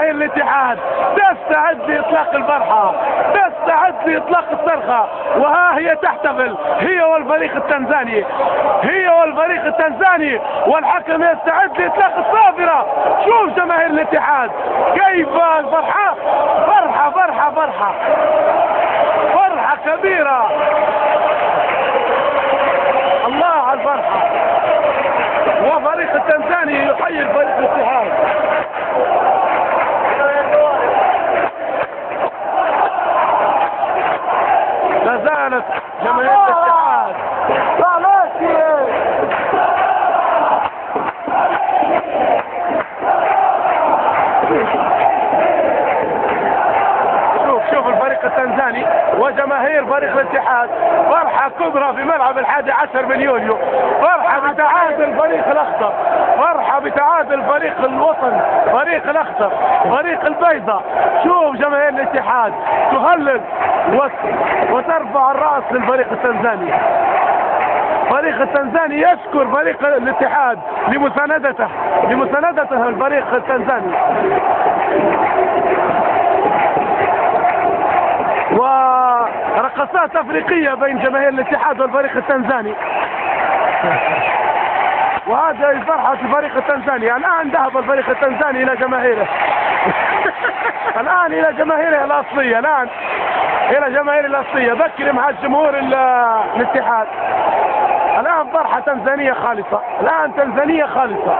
جماهير الاتحاد تستعد لإطلاق الفرحة، تستعد لإطلاق الصرخة، وها هي تحتفل هي والفريق التنزاني، هي والفريق التنزاني، والحكم يستعد لإطلاق الصافرة. شوف جماهير الاتحاد كيف الفرحة، فرحة فرحة فرحة فرحة كبيرة. الله على الفرحة، وفريق التنزاني يحيي الفريق الاتحاد. لا زالت جماهير الاتحاد شوف الفريق التنزاني وجماهير فريق الاتحاد، فرحة كبرى في ملعب 11 من يوليو، فرحة بتعادل فريق الأخضر، فرحة بتعادل فريق الوطن، فريق الأخضر، فريق البيضاء. شوف جماهير الاتحاد تهلل وترفع الرأس للفريق التنزاني. فريق التنزاني يشكر فريق الاتحاد لمساندته الفريق التنزاني. ورقصات أفريقية بين جماهير الاتحاد والفريق التنزاني، وهذا فرحة الفريق التنزاني. الآن ذهب الفريق التنزاني إلى جماهيره الآن إلى جماهيره الأصلية، الآن إلى جماهير الأصلية، ذكر مع الجمهور الاتحاد. الآن فرحة تنزانية خالصة، الآن تنزانية خالصة.